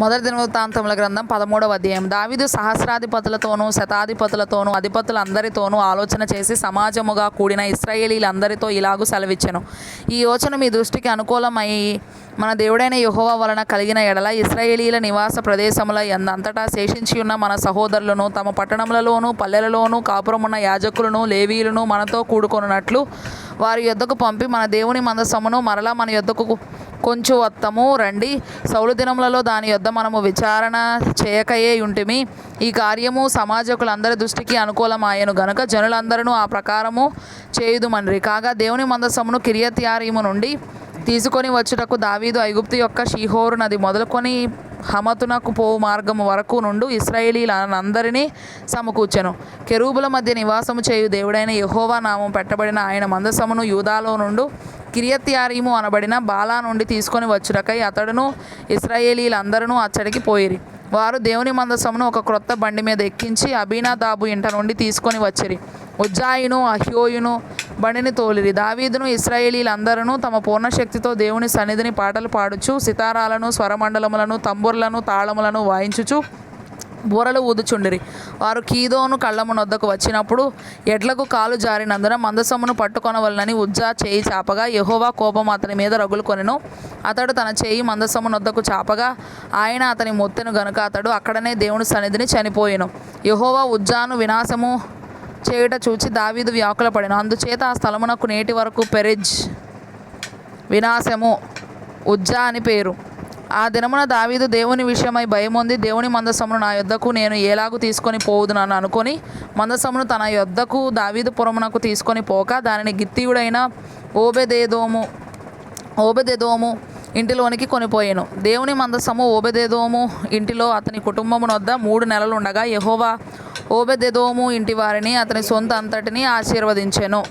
మొదటి దినవృత్తాంతముల గ్రంథం 13వ అధ్యాయం. దావీదు సహస్రాధిపతులతోనూ శతాధిపతులతోనూ అధిపతులందరితోనూ ఆలోచన చేసి సమాజముగా కూడిన ఇశ్రాయేలీలందరితో ఇలాగు సెలవిచ్చెను. ఈ యోచన మీ దృష్టికి అనుకూలమై మన దేవుడైన యెహోవా వలన కలిగిన ఎడల ఇశ్రాయేలీల నివాస ప్రదేశముల అంతటా శేషించియున్న మన సహోదరులను తమ పట్టణములలోనూ పల్లెలలోనూ కాపురమున్న యాజకులను లేవీయులను మనతో కూడుకొనున్నట్లు వారి యొద్దకు పంపి మన దేవుని మందసమును మరలా మన యొద్దకు కొంచెం వత్తము రండి. సౌలు దినములలో దాని యొద్ద మనము విచారణ చేయకయే యుంటిమి. ఈ కార్యము సమాజకులందరి దృష్టికి అనుకూలమాయెను గనుక జనులందరూ ఆ ప్రకారము చేయుదుమనిరి. కాగా దేవుని మందసమును కిర్యత్యారీము నుండి తీసుకొని వచ్చుటకు దావీదు ఐగుప్తు యొక్క షీహోరు నది మొదలుకొని హమతునకు పోవు మార్గము వరకు నుండి ఇశ్రాయేలీలందరినీ సమకూర్చెను. కెరూబుల మధ్య నివాసము చేయు దేవుడైన యెహోవా నామం పెట్టబడిన ఆయన మందసమును యూదాలో నుండి కిర్యత్యారీము అనబడిన బాలా నుండి తీసుకొని వచ్చుటకై అతడును ఇశ్రాయేలీలందరూ అచ్చడికి పోయిరి. వారు దేవుని మందసమును ఒక క్రొత్త బండి మీద ఎక్కించి అబీనాదాబు ఇంట నుండి తీసుకొని వచ్చిరి. ఉజ్జాయిను అహ్యోయును బండిని తోలిరి. దావీదును ఇశ్రాయేలీలందరూ తమ పూర్ణశక్తితో దేవుని సన్నిధిని పాటలు పాడుచు సితారాలను స్వరమండలములను తంబుర్లను తాళములను వాయించుచు బూరలు ఊదుచుండిరి. వారు కీదోను కళ్ళమునొద్దకు వచ్చినప్పుడు ఎడ్లకు కాలు జారినందున మందసమును పట్టుకొనవలనని ఉజ్జా చేయి చాపగా యెహోవా కోపం అతని మీద రగులుకొనెను. అతడు తన చేయి మందసమునొద్దకు చాపగా ఆయన అతని మొత్తెను గనుక అతడు అక్కడనే దేవుని సన్నిధిని చనిపోయెను. యెహోవా ఉజ్జాను వినాశము చేయుట చూచి దావీదు వ్యాకులపడెను. అందుచేత ఆ స్థలమునకు నేటి వరకు పెరెజ్ వినాశము ఉజ్జా అని పేరు. ఆ దినమున దావీదు దేవుని విషయమై భయమొంది దేవుని మందసమును నా యొద్దకు నేను ఏలాగు తీసుకొని పోవుదునని అనుకొని మందసమును తన యొద్దకు దావీదు పురమునకు తీసుకొని పోక దానిని గిత్తీయుడైన ఓబెదెదోము ఇంటిలోనికి కొనిపోయెను. దేవుని మందసము ఓబెదెదోము ఇంటిలో అతని కుటుంబమునొద్ద 3 నెలలు ఉండగా యెహోవా ఓబెదెదోము ఇంటి వారిని అతని సొంత అంతటిని ఆశీర్వదించెను.